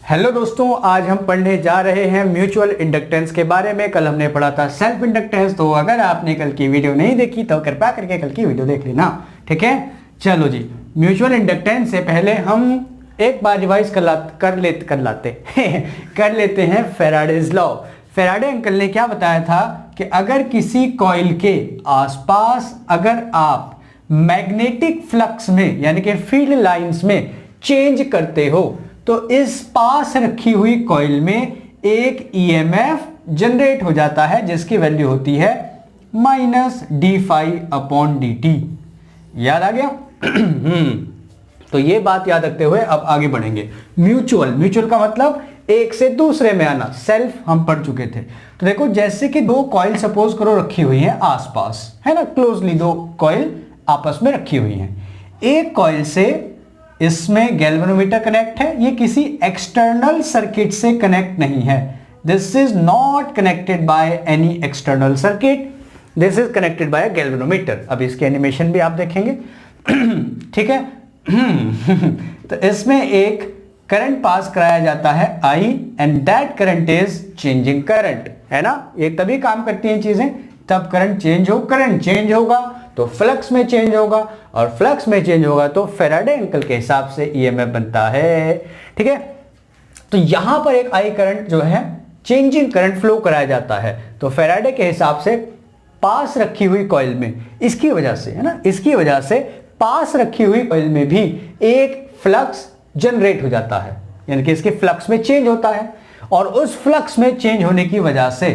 Hello दोस्तों, आज हम पढ़ने जा रहे हैं म्यूचुअल इंडक्टेंस के बारे में। कल हमने पढ़ा था सेल्फ इंडक्टेंस, तो अगर आपने कल की वीडियो नहीं देखी तो कृपया करके कल की वीडियो देख लेना, ठीक है। चलो जी, म्यूचुअल इंडक्टेंस से पहले हम एक बार रिवाइज कर लेते हैं फैराडेज लॉ। फैराडे अंकल ने क्या बताया था कि अगर किसी कॉइल के आसपास अगर आप मैग्नेटिक फ्लक्स में यानी कि फील्ड लाइंस में चेंज करते हो तो इस पास रखी हुई कॉइल में एक ईएमएफ जनरेट हो जाता है जिसकी वैल्यू होती है -d∅/dt। याद आ गया? तो ये बात याद रखते हुए अब आगे बढ़ेंगे। म्यूचुअल का मतलब एक से दूसरे में आना। सेल्फ हम पढ़ चुके थे। तो देखो, जैसे कि दो कॉइल सपोज करो रखी हुई हैं आसपास, है ना, क्लोजली दो कॉइल आपस में रखी हुई हैं। एक कॉइल से इसमें गैल्वेनोमीटर कनेक्ट है, ये किसी एक्सटर्नल सर्किट से कनेक्ट नहीं है। This is not connected by any external circuit, this is connected by galvanometer. अब इसकी एनिमेशन भी आप देखेंगे, ठीक है। तो इसमें एक करंट पास कराया जाता है I, and that current is changing current, है ना। ये तभी काम करती हैं चीजें तब करंट चेंज होगा तो फ्लक्स में चेंज होगा, और फ्लक्स में चेंज होगा तो फैराडे अंकल के हिसाब से ईएमएफ बनता है, ठीक है। तो यहां पर एक आई करंट जो है चेंजिंग करंट फ्लो कराया जाता है। तो फैराडे के हिसाब से पास रखी हुई कॉइल में, इसकी वजह से, है ना, इसकी वजह से पास रखी हुई कॉइल में भी एक फ्लक्स जनरेट हो जाता है, यानी कि इसके फ्लक्स में चेंज होता है, और उस फ्लक्स में चेंज होने की वजह से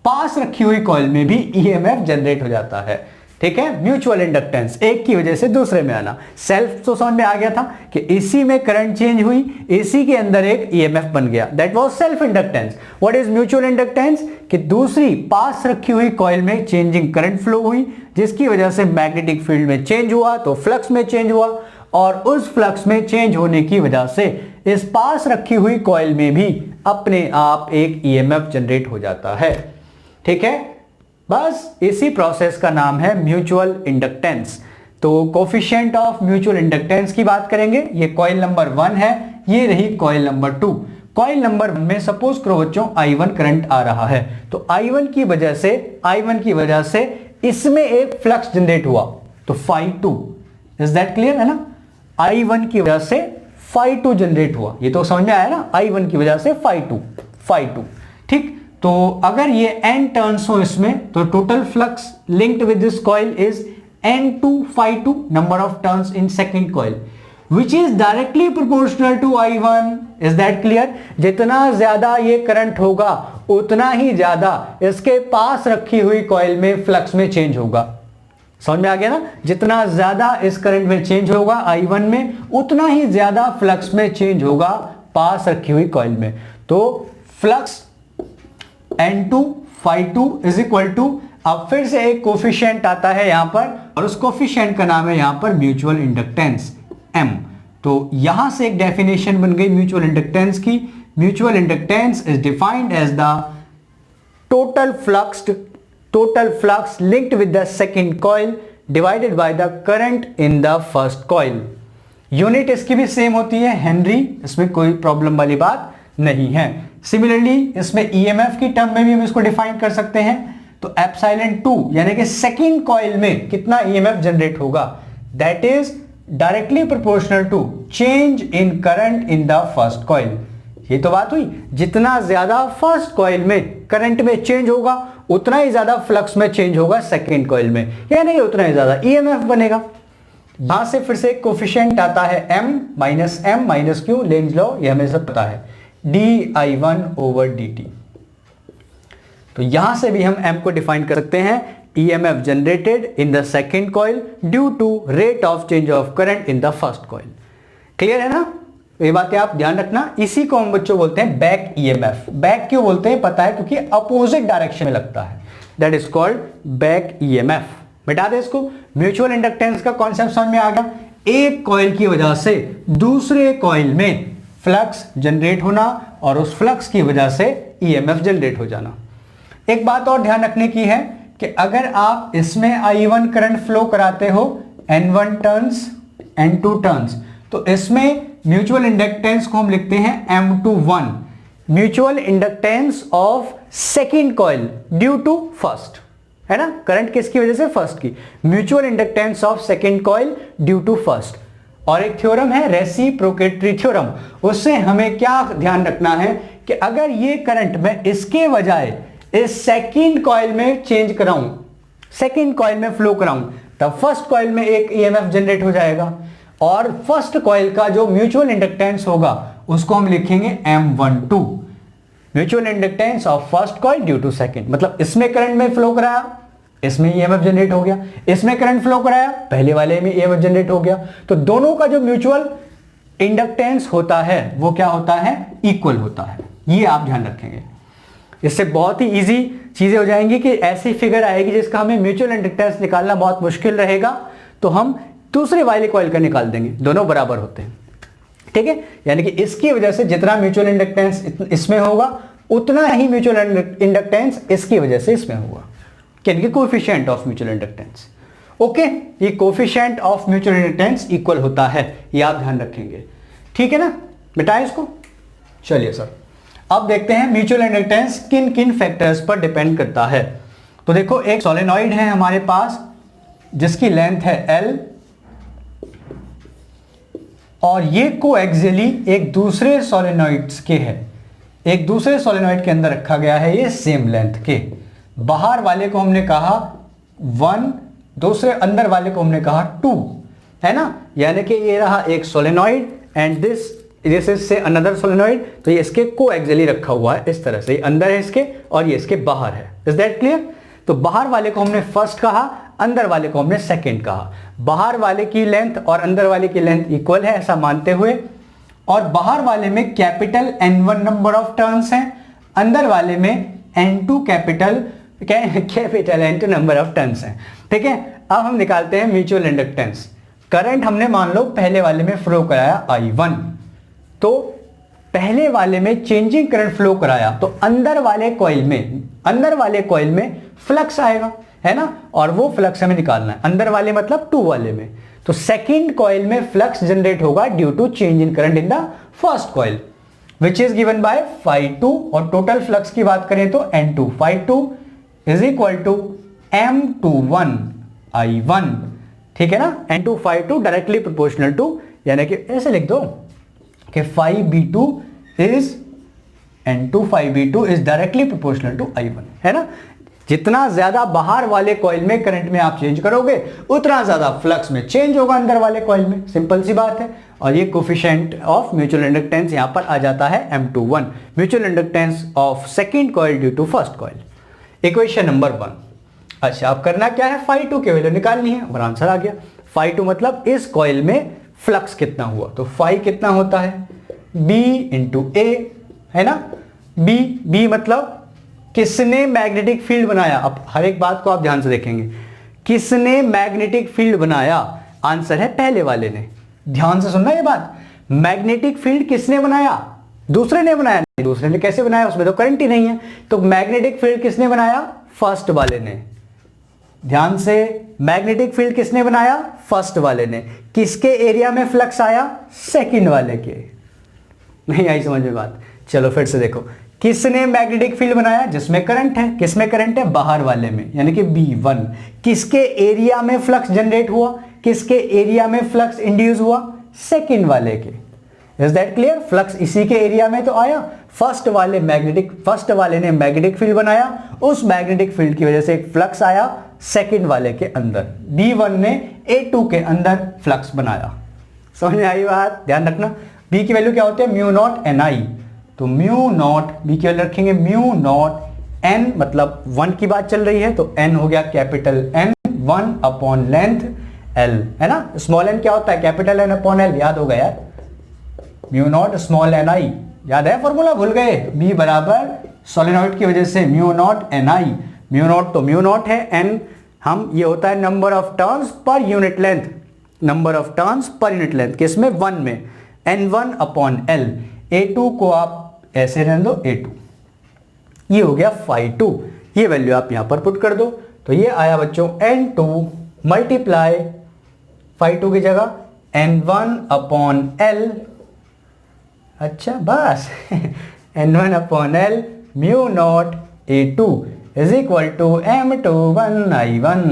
पास रखी हुई कॉइल में भी ईएमएफ जनरेट हो जाता है, ठीक है। म्यूचुअल इंडक्टेंस, एक की वजह से दूसरे में आना। सेल्फ तो समझ में आ गया था कि एसी में करंट चेंज हुई, एसी के अंदर एक ईएमएफ बन गया, that was self inductance. What is mutual inductance? कि दूसरी पास रखी हुई कॉइल में चेंजिंग करंट फ्लो हुई जिसकी वजह से मैग्नेटिक फील्ड में चेंज हुआ तो फ्लक्स में चेंज हुआ, और उस फ्लक्स में चेंज होने की वजह से इस पास रखी हुई कॉइल में भी अपने आप एक ईएमएफ जनरेट हो जाता है, ठीक है। बस इसी प्रोसेस का नाम है म्यूचुअल इंडक्टेंस। तो कोफिशिएंट ऑफ म्यूचुअल इंडक्टेंस की बात करेंगे। ये कॉइल नंबर 1 है, ये रही कॉइल नंबर 2। कॉइल नंबर 1 में सपोज करो बच्चों I1 करंट आ रहा है, तो I1 की वजह से इसमें एक फ्लक्स जनरेट हुआ तो Φ2। इज दैट क्लियर, है ना। I1 की वजह से Φ2 जनरेट हुआ, ये तो समझ में आया ना। I1 की वजह से Φ2, ठीक। तो अगर ये n टर्न्स हो इसमें तो total flux linked with this coil is N2Φ2, number of turns in second coil, which is directly proportional to I1. Is that clear? जितना ज्यादा ये करंट होगा उतना ही ज्यादा इसके पास रखी हुई कॉइल में फ्लक्स में चेंज होगा। समझ में आ गया ना। जितना ज्यादा इस करंट में चेंज होगा I1 में, उतना ही ज्यादा फ्लक्स में चेंज होगा पास रखी हुई कॉइल में। तो flux N2Φ2 is equal to, अब फिर से एक कोफिशिएंट आता है यहां पर, और उस कोफिशिएंट का नाम है यहां पर म्यूचुअल इंडक्टेंस M। तो यहां से एक डेफिनेशन बन गई म्यूचुअल इंडक्टेंस की। Mutual inductance is defined as the total flux linked with the second coil divided by the current in the first coil. Unit इसकी भी सेम होती है हेनरी, इसमें कोई प्रॉब्लम वाली बात नहीं है। सिमिलरली इसमें ईएमएफ की टर्म में भी हम इसको डिफाइन कर सकते हैं। तो एप्सिलॉन 2 यानी कि सेकंड कॉइल में कितना ईएमएफ जनरेट होगा, that is directly proportional to change in current in the first coil. ये तो बात हुई, जितना ज्यादा फर्स्ट कॉइल में करंट में चेंज होगा उतना ही ज्यादा फ्लक्स में चेंज होगा सेकंड कॉइल में, यानी कि उतना ही ज्यादा ईएमएफ बनेगा। यहां से फिर से कोफिशिएंट आता है M-Q, लेंज लॉ, ये हमें सब पता है, dI1/dt। तो यहां से भी हम M को डिफाइन कर सकते हैं, EMF generated in the second coil due to rate of change of current in the first coil. Clear है ना। ये बातें आप ध्यान रखना। इसी को हम बच्चों बोलते हैं बैक EMF। बैक क्यों बोलते हैं पता है, क्योंकि अपोजिट डायरेक्शन में लगता है, that is called back EMF। बता दे इसको। म्यूचुअल इंडक्टेंस का कॉन्सेप्ट समझ में आ गया। एक कॉइल की वजह से दूसरे कॉइल में फ्लक्स जनरेट होना और उस फ्लक्स की वजह से ईएमएफ जनरेट हो जाना। एक बात और ध्यान रखने की है कि अगर आप इसमें I1 करंट फ्लो कराते हो N1 टर्न्स N2 टर्न्स, तो इसमें म्यूचुअल इंडक्टेंस को हम लिखते हैं M21, mutual inductance of second coil due to first, है ना, करंट किसकी वजह से, फर्स्ट की, mutual inductance of second coil due to first. और एक थ्योरम है रेसिप्रोकेटरी थ्योरम, उससे हमें क्या ध्यान रखना है कि अगर ये करंट मैं इसके बजाय इस सेकेंड कॉइल में चेंज कराऊं, सेकेंड कॉइल में फ्लो कराऊं, तब फर्स्ट कॉइल में एक ईएमएफ जनरेट हो जाएगा और फर्स्ट कॉइल का जो म्यूचुअल इंडक्टेंस होगा उसको हम लिखेंगे M12, mutual inductance of first coil due to second. मतलब इसमें करंट में फ्लो कराया, इसमें ईएमएफ जनरेट हो गया, इसमें करंट फ्लो कराया, पहले वाले में ईएमएफ जनरेट हो गया। तो दोनों का जो म्यूचुअल इंडक्टेंस होता है वो क्या होता है, इक्वल होता है। ये आप ध्यान रखेंगे, इससे बहुत ही इजी चीजें हो जाएंगी कि ऐसी फिगर आएगी जिसका हमें म्यूचुअल इंडक्टेंस निकालना बहुत मुश्किल रहेगा, तो हम दूसरे वाले कॉइल का निकाल देंगे, दोनों बराबर होते हैं, ठीक है। यानी कि इसकी वजह से जितना म्यूचुअल इंडक्टेंस इसमें होगा उतना ही म्यूचुअल इंडक्टेंस इसकी वजह से इसमें होगा, यानी कि coefficient of mutual inductance. Okay, ये coefficient of mutual inductance equal होता है, ये आप ध्यान रखेंगे, ठीक है ना, मिटाएं इसको। चलिए सर, अब देखते हैं म्यूचुअल इंडक्टेंस किन किन फैक्टर्स पर डिपेंड करता है। तो देखो, एक सोलेनॉइड है हमारे पास जिसकी लेंथ है L और ये कोएक्सियली एक दूसरे सोलेनॉइड्स के है, एक दूसरे सोलेनॉइड के अंदर रखा गया है ये सेम लेंथ के। बाहर वाले को हमने कहा 1, दूसरे अंदर वाले को हमने कहा 2, है ना। यानी कि ये रहा एक सोलेनॉइड एंड दिस इज से अनदर सोलेनॉइड, तो ये इसके कोएक्सियली रखा हुआ है इस तरह से, ये अंदर है इसके और ये इसके बाहर है। Is that clear? तो बाहर वाले को हमने फर्स्ट कहा, अंदर वाले को हमने सेकंड कहा। बाहर वाले की लेंथ और अंदर वाले की लेंथ इक्वल है ऐसा मानते हुए, और बाहर वाले में capital N1 number of turns हैं, अंदर वाले में N2 capital N2 number of turns हैं, ठीक है। अब हम निकालते हैं म्यूचुअल इंडक्टेंस। करंट हमने मान लो पहले वाले में फ्लो कराया I1, तो पहले वाले में चेंजिंग करंट फ्लो कराया तो अंदर वाले कॉइल में फ्लक्स आएगा, है ना, और वो फ्लक्स हमें निकालना है। अंदर वाले मतलब 2 वाले में, तो सेकंड कॉइल में फ्लक्स जनरेट होगा due to change in current in the first coil which is given by phi2, और टोटल फ्लक्स की बात करें तो N2 phi2 is equal to M21 I1, ठीक है ना। N2 phi2 directly proportional to, यानी कि ऐसे लिख दो कि phi B2 is N2 phi B2 is directly proportional to I1, है ना। जितना ज्यादा बाहर वाले कॉइल में करंट में आप चेंज करोगे उतना ज्यादा फ्लक्स में चेंज होगा अंदर वाले कॉइल में, सिंपल सी बात है। और ये कोफिशिएंट ऑफ म्यूचुअल इंडक्टेंस यहां पर आ जाता है M21, mutual inductance of second coil due to first coil. Equation number 1। अच्छा, अब करना क्या है, phi2 की वैल्यू निकालनी है और आंसर आ गया। phi2 मतलब इस कॉइल में फ्लक्स कितना हुआ, तो phi कितना होता है B इंटू A, है ना। B मतलब किसने मैग्नेटिक फील्ड बनाया। अब हर एक बात को आप ध्यान से देखेंगे, किसने मैग्नेटिक फील्ड बनाया, आंसर है पहले वाले ने। ध्यान से सुनना ये बात, मैग्नेटिक फील्ड किसने बनाया, दूसरे ने बनाया नहीं। दूसरे ने कैसे बनाया, उसमें तो करंट ही नहीं है, तो मैग्नेटिक फील्ड किसने बनाया, फर्स्ट वाले ने। ध्यान से, मैग्नेटिक फील्ड किसने बनाया, फर्स्ट वाले ने। किसके एरिया में फ्लक्स आया, सेकंड वाले के। नहीं आई समझ में बात, चलो फिर से देखो, किसने मैग्नेटिक फील्ड बनाया, जिसमें करंट है, किसमें करंट है, बाहर वाले में, यानी कि B1। किसके एरिया में फ्लक्स जनरेट हुआ, किसके एरिया में फ्लक्स इंड्यूस हुआ, सेकंड वाले के। Is that clear? फ्लक्स इसी के एरिया में तो आया, फर्स्ट वाले ने मैग्नेटिक फील्ड बनाया, उस मैग्नेटिक फील्ड की वजह से एक फ्लक्स आया सेकंड वाले के अंदर, B1 ने A2 के अंदर फ्लक्स बनाया। समझ में आई बात, ध्यान रखना। B की वैल्यू क्या होती है, म्यू नॉट NI, तो म्यू नॉट B की वैल्यू रखेंगे म्यू नॉट N, मतलब 1 की बात चल रही है तो N हो गया capital N, 1 upon length L, है ना। स्मॉल n क्या होता है, कैपिटल N अपॉन L, याद होगा यार, म्यू नॉट स्मॉल NI, याद है फॉर्मूला, भूल गए। B बराबर सोलेनॉइड की वजह से mu naught NI, mu naught तो म्यू नॉट है, N हम ये होता है number of turns per unit length, number of turns per unit length, किसमें, 1 में, N1 अपॉन L। A2 को आप ऐसे रहने दो A2, ये हो गया phi2, ये वैल्यू आप यहां पर पुट कर दो, तो ये आया बच्चों N2 मल्टीप्लाई phi2 की जगह N1 अपॉन L अच्छा बस N1 upon L mu not A2 is equal to M21 I1।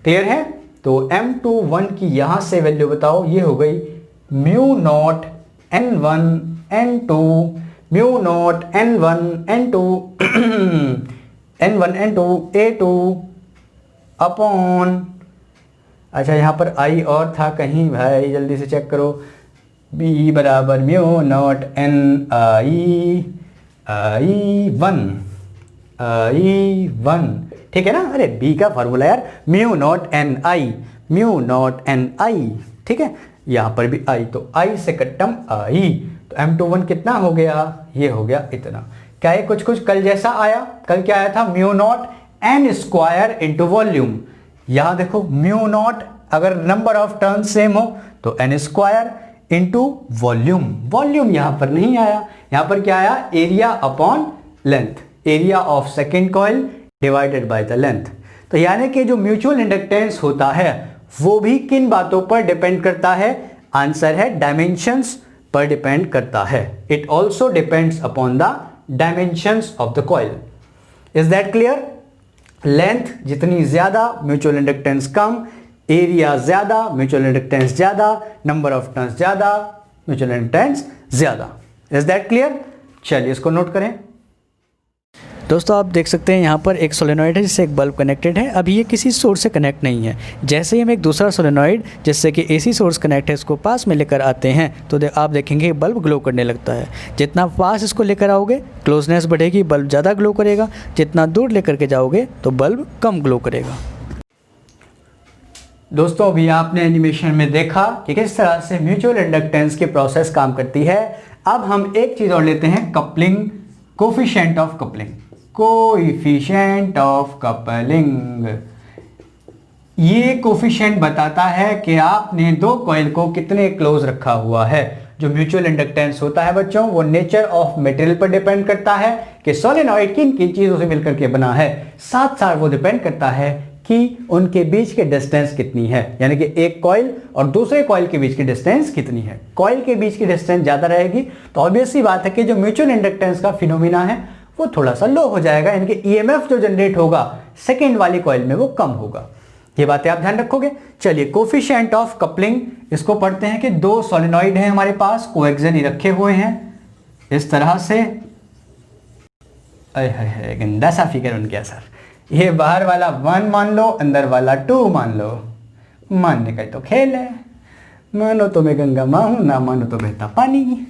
Clear है? तो M21 की यहाँ से वैल्यू बताओ, ये हो गई mu not N1 N2 mu naught N1 N2 N1 N2 A2 upon, अच्छा यहाँ पर I और था कहीं भाई, जल्दी से चेक करो, B बराबर म्यू नॉट N I1, ठीक है ना? अरे B का फॉर्मूला यार म्यू नॉट N I, ठीक है? यहाँ पर भी I, तो I से कट्टम I, तो M21 कितना हो गया? ये हो गया इतना। क्या ये कुछ कुछ कल जैसा आया? कल क्या आया था? Mu naught N square into volume. यहाँ देखो म्यू नॉट अगर नंबर ऑफ टर्न सेम हो तो N square into volume. Volume यहाँ पर नहीं आया, यहाँ पर क्या आया? Area upon length, area of second coil divided by the length. तो यानी कि जो म्यूचुअल इंडक्टेंस होता है वो भी किन बातों पर डिपेंड करता है? आंसर है डायमेंशंस पर डिपेंड करता है। It also depends upon the dimensions of the coil. Is that clear? Length जितनी ज्यादा म्यूचुअल इंडक्टेंस कम, एरिया ज्यादा म्यूचुअल इंडक्टेंस ज्यादा, नंबर ऑफ टर्न्स ज्यादा म्यूचुअल इंडक्टेंस ज्यादा। Is that clear? चलिए इसको नोट करें। दोस्तों आप देख सकते हैं यहाँ पर एक सोलेनॉइड है जिससे एक बल्ब कनेक्टेड है। अभी ये किसी सोर्स से कनेक्ट नहीं है। जैसे ही हम एक दूसरा सोलेनॉइड जिससे कि एसी सोर्स कनेक्ट है इसको पास में लेकर आते हैं तो आप देखेंगे बल्ब ग्लो करने लगता है। जितना पास इसको लेकर आओगे क्लोजनेस बढ़ेगी, बल्ब ज़्यादा ग्लो करेगा। जितना दूर लेकर के जाओगे तो बल्ब कम ग्लो करेगा। दोस्तों अभी आपने एनिमेशन में देखा कि किस तरह से म्यूचुअल इंडक्टेंस की प्रोसेस काम करती है। अब हम एक चीज़ और लेते हैं, coupling, coefficient of coupling. Coefficient of coupling, ये कोफिशिएंट बताता है कि आपने दो कॉइल को कितने क्लोज रखा हुआ है। जो म्यूचुअल इंडक्टेंस होता है बच्चों वो नेचर ऑफ मटेरियल पर डिपेंड करता है कि सोलेनॉइड किन किन चीज़ों से मिलकर के बना है। साथ साथ वो डिपेंड करता है कि उनके बीच के डिस्टेंस कितनी है, यानी कि एक कॉइल और दूसरे कॉइल के बीच की डिस्टेंस कितनी है। कॉइल के बीच की डिस्टेंस ज़्यादा रहेगी तो ऑब्वियस सी बात है कि जो म्यूचुअल इंडक्टेंस का फिनोमिना है वो थोड़ा सा लो हो जाएगा, यानी कि ईएमएफ जो जनरेट होगा सेकेंड वाली कॉइल में वो कम होगा। ये बातें आप ध्यान रखोगे। चलिए कोफिशिएंट ऑफ कपलिंग, इसको पढ़ते हैं कि दो सोलेनॉइड हैं हमारे पास, कोएक्सियली रखे हुए हैं इस तरह से। अरे गंदा सा फिगर बन गया सर। ये बाहर वाला 1 मान लो, अंदर वाला 2 मान लो। मानने का तो खेल है, मानो तो मैं गंगा माँ हूं, ना मानो तो बहता पानी।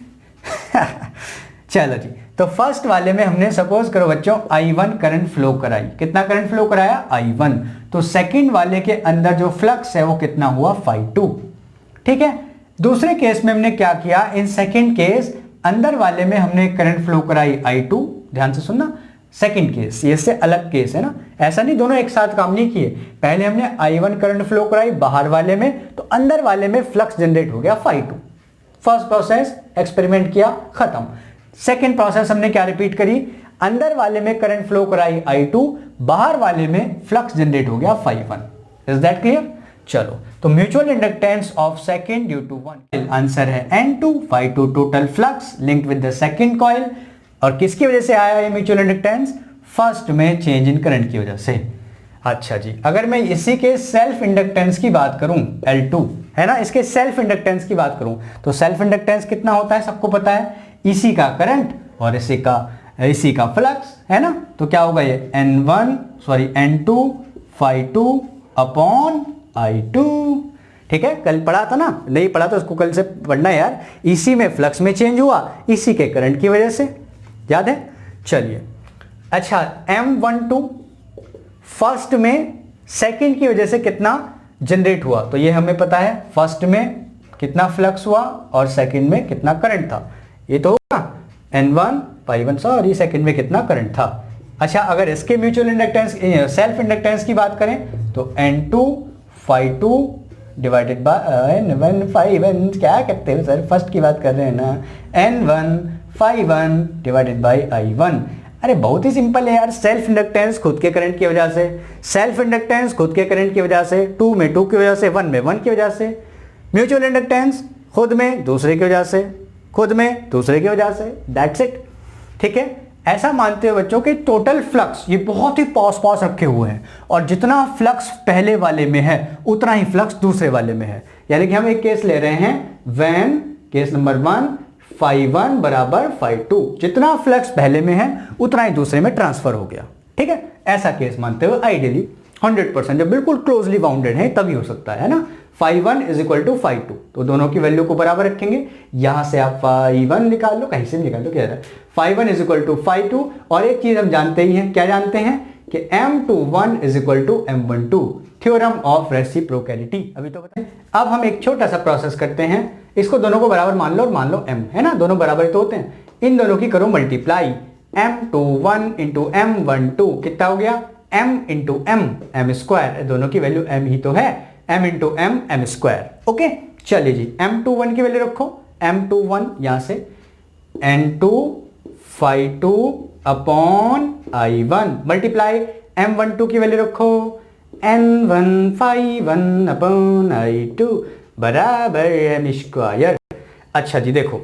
चलो जी, तो फर्स्ट वाले में हमने सपोज करो बच्चों I1 करंट फ्लो कराई। कितना करंट फ्लो कराया? I1। तो सेकंड वाले के अंदर जो फ्लक्स है वो कितना हुआ? phi2। ठीक है। दूसरे केस में हमने क्या किया? इन सेकंड केस अंदर वाले में हमने करंट फ्लो कराई I2। ध्यान से सुनना, सेकंड केस, ये से अलग केस है ना, ऐसा नहीं दोनों एक साथ काम नहीं किए। पहले हमने I1 करंट फ्लो कराई बाहर वाले में, तो अंदर वाले में फ्लक्स जनरेट हो गया phi2। फर्स्ट प्रोसेस एक्सपेरिमेंट किया, खत्म। सेकेंड प्रोसेस हमने क्या रिपीट करी? अंदर वाले में करंट फ्लो कराई I2, बाहर वाले में फ्लक्स जनरेट हो गया phi1। Is that clear? चलो, तो mutual inductance of second due to one, answer है N2, phi2 total flux linked with the second coil. और किसकी वजह से आया ये म्यूचुअल इंडक्टेंस? फर्स्ट में चेंज इन करंट की वजह से। अच्छा जी, अगर मैं इसी के सेल्फ इंडक्टेंस की बात करूं, L2 है ना, इसके सेल्फ इंडक्टेंस की बात करूं तो सेल्फ इंडक्टेंस कितना होता है सबको पता है, इसी का करंट और इसी का फ्लक्स है ना। तो क्या होगा ये N2 phi2 अपॉन I2। ठीक है, कल पढ़ा था ना, नहीं पढ़ा तो उसको कल से पढ़ना है यार। इसी में फ्लक्स में चेंज हुआ, इसी के करंट की वजह से, याद है? चलिए, अच्छा M12 फर्स्ट में सेकंड की वजह से कितना जनरेट हुआ, तो ये हमें पता है। फर्स्ट में कितना फ्लक्स हुआ और सेकंड में कितना करंट था, ये तो होगा N1 phi1, सॉरी सेकंड में कितना करंट था। अच्छा, अगर इसके म्यूचुअल इंडक्टेंस सेल्फ इंडक्टेंस की बात करें तो N2 phi2 divided by N1 phi1, क्या करते हो सर, फर्स्ट की बात कर रहे हैं ना, N1 phi1 divided by I1। अरे बहुत ही सिंपल है यार, सेल्फ इंडक्टेंस खुद के करंट की वजह से, सेल्फ इंडक्टेंस खुद के करंट की वजह से, 2 में 2 की वजह से, 1 में 1 की वजह से, म्यूचुअल इंडक्टेंस खुद में दूसरे की वजह से। खुद में, दूसरे की वजह से, दैट्स इट। ठीक है, ऐसा मानते हो बच्चों कि टोटल फ्लक्स ये बहुत ही पास पास रखे हुए हैं और जितना फ्लक्स पहले वाले में है उतना ही फ्लक्स दूसरे वाले में है। यानी कि हम एक केस ले रहे हैं व्हेन, केस नंबर 1, φ1 बराबर φ2, जितना फ्लक्स पहले में है उतना ही दूसरे में ट्रांसफर हो गया। ठीक है, ऐसा केस मानते हुए आइडियली 100% जब बिल्कुल क्लोजली बाउंडेड है तभी हो सकता है ना। φ1 इज इक्वल टू φ2, तो दोनों की वैल्यू को बराबर रखेंगे। यहां से आप φ1 निकाल लो, कहीं से भी निकाल लो, क्या है φ1 इज इक्वल टू φ2। और एक चीज हम जानते ही हैं, क्या जानते हैं कि M21 is equal to M12, theorem of reciprocality, अभी तो बताएं। अब हम एक छोटा सा प्रोसेस करते हैं, इसको दोनों को बराबर मान लो और मान लो M है ना, दोनों बराबर तो होते हैं। इन दोनों की करो मल्टीप्लाई, M21 इंटू M12 कितना हो गया, M इंटू M स्क्वायर, दोनों की वैल्यू M ही तो है, M into M square. Okay, चलिए जी, M21 की वैल्यू रखो, M21 यहां से N2 φ2 upon I1 multiply M12 की वैल्यू रखो, N1 φ1 अपॉन I2 बराबर M स्क्वायर। अच्छा जी, देखो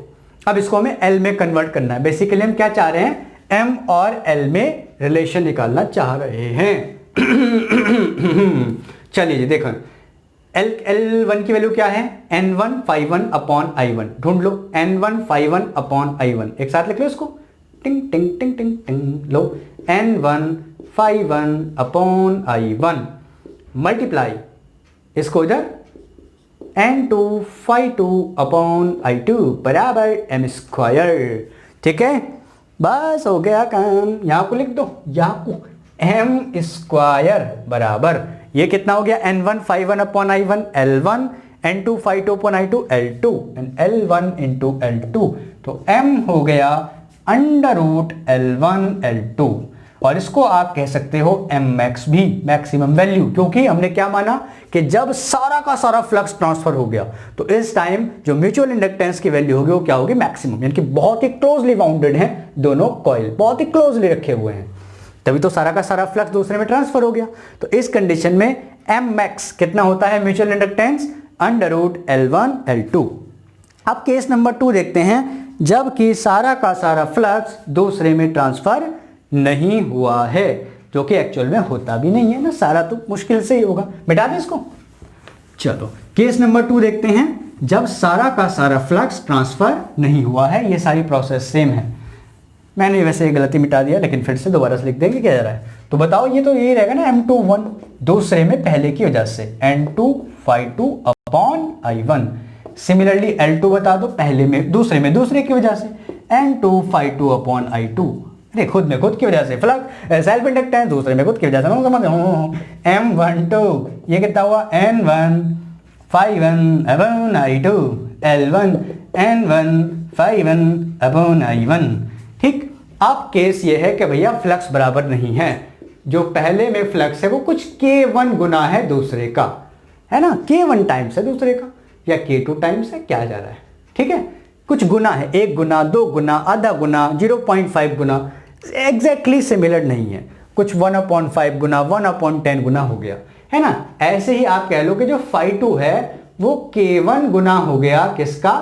अब इसको हमें L में कन्वर्ट करना है। बेसिकली हम क्या चाह रहे हैं, M और L में रिलेशन निकालना चाह रहे हैं। चलिए जी, देखो L1 की वैल्यू क्या है, N1 φ1 अपॉन I1, ढूंढ लो N1 φ1 अपॉन I1, एक साथ लिख लो इसको, टिंग टिंग टिंग टिंग टिंग, लो N1 φ1 अपॉन I1 मल्टीप्लाई इसको इधर N2 φ2 अपॉन I2 बराबर M स्क्वायर। ठीक है, बस हो गया काम। यहां को लिख दो, यहां को M स्क्वायर बराबर ये कितना हो गया, N1 φ1 upon I1 L1, N2 φ2 upon I2 L2 and L1 into L2, तो M हो गया अंडर रूट L1 L2, और इसको आप कह सकते हो Mmax भी, मैक्सिमम वैल्यू, क्योंकि हमने क्या माना कि जब सारा का सारा फ्लक्स ट्रांसफर हो गया तो इस टाइम जो म्यूचुअल इंडक्टेंस की वैल्यू होगी वो क्या होगी, मैक्सिमम, यानी कि बहुत ही क्लोजली बाउंडेड हैं दोनों कॉइल, बहुत ही क्लोजली रखे हुए हैं, तभी तो सारा का सारा फ्लक्स दूसरे में ट्रांसफर हो गया। तो इस कंडीशन में Mmax कितना होता है mutual inductance, under root L1 L2। अब केस नंबर 2 देखते हैं, जबकि सारा का सारा फ्लक्स दूसरे में ट्रांसफर नहीं हुआ है, जो कि एक्चुअल में होता भी नहीं है ना, सारा तो मुश्किल से ही होगा। मिटा दें इसको। चलो केस नंबर 2 देखते हैं, जब सारा का सारा फ्लक्स ट्रांसफर नहीं हुआ है। ये सारी प्रोसेस सेम है, मैंने वैसे गलती मिटा दिया लेकिन फिर से दोबारा से लिख देंगे, क्या जा रहा है। तो बताओ, ये तो यही रहेगा ना, M21 दूसरे में पहले की वजह से, N2 φ2 upon I1। Similarly L2 बता दो, पहले में दूसरे में दूसरे की वजह से, N2 φ2 अपॉन I2, अरे खुद में खुद की वजह से फ्लक्स सेल्फ इंडक्टेंस, दूसरे में खुद की वजह से M12 ये कितना हुआ, N1 φ1 upon I2 L1 N1 φ1 upon I1। ठीक, अब केस ये है कि भैया फ्लक्स बराबर नहीं है, जो पहले में फ्लक्स है वो कुछ K1 गुना है दूसरे का, है ना, K1 टाइम्स है दूसरे का, या K2 टाइम्स है, क्या जा रहा है। ठीक है, कुछ गुना है, 1 गुना, 2 गुना, आधा गुना, 0.5 गुना, एग्जैक्टली सिमिलर नहीं है, कुछ 1/5 गुना, 1/10 गुना हो गया, है ना। ऐसे ही आप कह लो कि जो φ2 है वो K1 गुना हो गया किसका,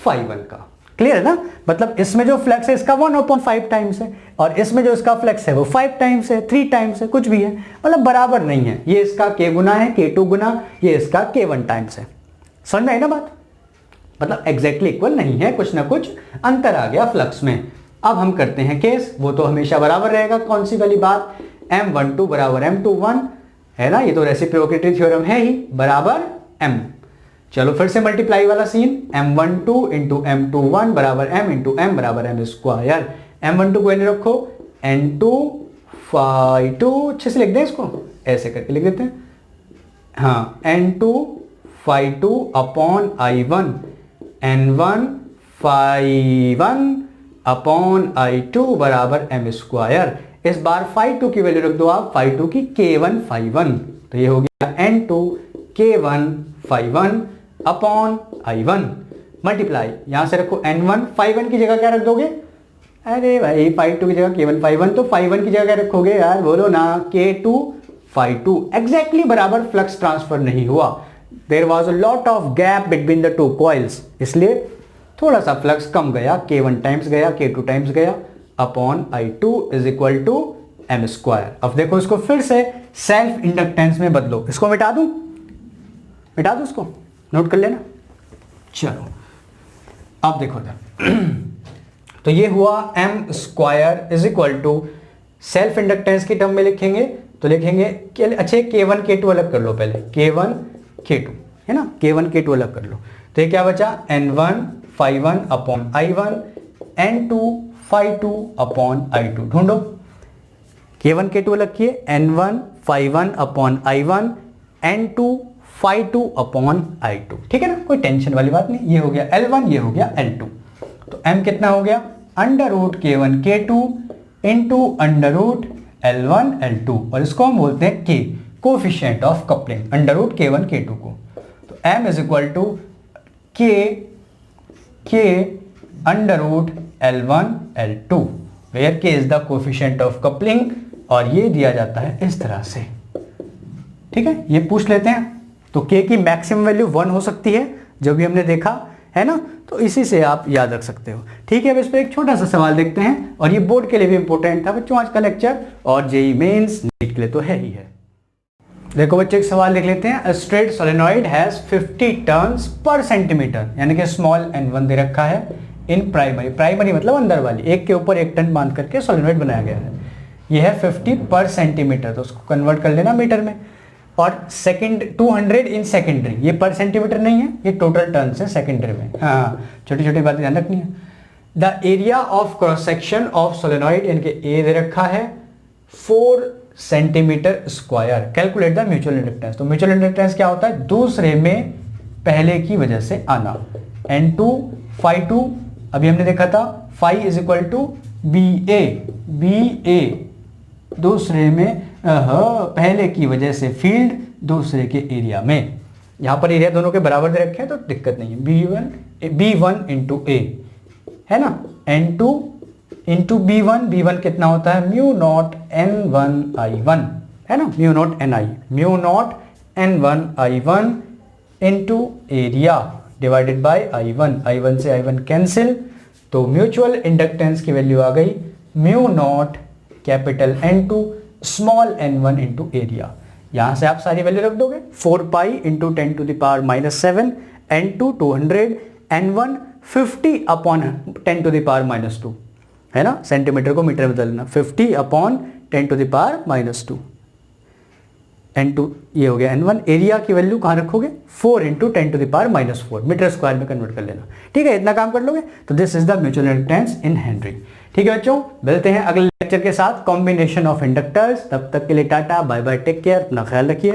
φ1 का। क्लियर है ना, मतलब इसमें जो फ्लक्स है इसका 1/5 टाइम्स है, और इसमें जो इसका फ्लक्स है वो 5 टाइम्स है, 3 टाइम्स है, कुछ भी है, मतलब बराबर नहीं है। ये इसका K गुना है, K2 गुना, ये इसका K1 टाइम्स है। समझ में आई ना बात, मतलब एग्जैक्टली इक्वल नहीं है, कुछ ना कुछ अंतर आ गया फ्लक्स में। अब हम करते हैं केस, वो तो हमेशा बराबर रहेगा, कौन सी वाली बात, M12 बराबर M21 है ना, ये तो रेसिप्रोसिटी थ्योरम है ही, बराबर M। चलो फिर से मल्टीप्लाई वाला सीन, M12 इंटू M21 बराबर M इंटू M बराबर M स्क्वायर। M12 को वैल्यू रखो, N2 φ2, अच्छे से लिख दें इसको, ऐसे करके लिख देते हैं, हाँ, N2 φ2 upon I1 N1 φ1 upon I2 बराबर M स्क्वायर। इस बार φ2 की वैल्यू रख दो आप, φ2 की K1 φ1, तो ये हो गया N2 K1 φ1 upon I1 multiply, यहां से रखो N1 φ1 की जगह क्या रख दोगे, अरे भाई φ2 की जगह K1 φ1, तो φ1 की जगह क्या रखोगे यार, बोलो ना, K2 φ2। एग्जैक्टली बराबर फ्लक्स ट्रांसफर नहीं हुआ, there was a lot of gap between the two coils, इसलिए थोड़ा सा फ्लक्स कम गया, K1 टाइम्स गया, K2 टाइम्स गया, upon I2 is equal to M square. अब देखो इसको फिर से सेल्फ इंडक्टेंस में बदलो, इसको मिटा दूं इसको, नोट कर लेना। चलो अब देखो तो ये हुआ M square is equal to, self inductance की टर्म में लिखेंगे तो लिखेंगे अच्छा K1 K2 अलग कर लो पहले, K1 K2 है ना, K1 K2 अलग कर लो, तो ये क्या बचा N1 phi1 upon I1, N2 phi2 upon I2। ढूंढो, K1 K2 अलग किए, N1 phi1 upon I1, N2 phi2 upon I2, ठीक है ना, कोई टेंशन वाली बात नहीं। ये हो गया L1, ये हो गया L2, तो M कितना हो गया under root K1 K2 into under root L1 L2, और इसको हम बोलते हैं K, coefficient of coupling, under root K1 K2 को। तो M is equal to K under root L1 L2, where K is the coefficient of coupling, और ये दिया जाता है इस तरह से, ठीक है। ये पूछ लेते हैं, तो K की मैक्सिमम वैल्यू 1 हो सकती है, जो भी हमने देखा है ना, तो इसी से आप याद रख सकते हो, ठीक है। अब इस पर एक छोटा सा सवाल देखते हैं, और ये बोर्ड के लिए भी इंपॉर्टेंट था बच्चों आज का लेक्चर, और जेईई मेंस नीट के लिए तो है ही है। देखो बच्चों एक सवाल देख लेते हैं। Straight solenoid has 50 turns per centimetre, यानी कि स्मॉल n1 दे रखा है इन प्राइमरी मतलब अंदर वाली, एक के ऊपर एक टन बांध करके सोलेनॉइड बनाया गया है। ये है 50 पर सेंटीमीटर, तो उसको कन्वर्ट कर लेना मीटर में, और सेकंड 200 इन सेकेंडरी, ये पर सेंटीमीटर नहीं है, ये टोटल टर्न्स है सेकेंडरी में। हाँ, छोटी छोटी बातें ध्यान रखनी है। The area of cross section of solenoid, इनके ए दे रखा है 4 centimetre square. Calculate the mutual inductance, तो म्यूचुअल इंडक्टेंस क्या होता है, दूसरे में पहले की वजह से आना। N2 phi2 अभी हमने देखा था, phi is equal to BA, दूसरे में पहले की वजह से फील्ड दूसरे के एरिया में, यहां पर एरिया दोनों के बराबर दे रखे हैं तो दिक्कत नहीं है। B1 इंटू ए है ना, N2 इंटू B1 कितना होता है म्यू नॉट N1I1 है ना, mu not N1I1 into area divided by I1 से I1 कैंसिल, तो म्यूचुअल इंडक्टेंस की वैल्यू आ गई mu not capital N2 small n1 into area. यहां से आप सारी वैल्यू रख दोगे, 4 pi into 10 to the power -7, N2 200, N1 50 upon 10 to the power -2 है ना, सेंटीमीटर को मीटर में बदलना, 50 upon 10 to the power -2, N2 ये हो गया N1। एरिया की वैल्यू कहाँ रखोगे, 4 into 10 to the power -4, metre square में कन्वर्ट कर लेना, ठीक है। इतना काम कर लोगे तो this is the mutual inductance in henry. ठीक है बच्चों, मिलते हैं अगले लेक्चर के साथ, कॉम्बिनेशन ऑफ इंडक्टर्स। तब तक के लिए tata bye bye, take care, अपना ख्याल रखिए।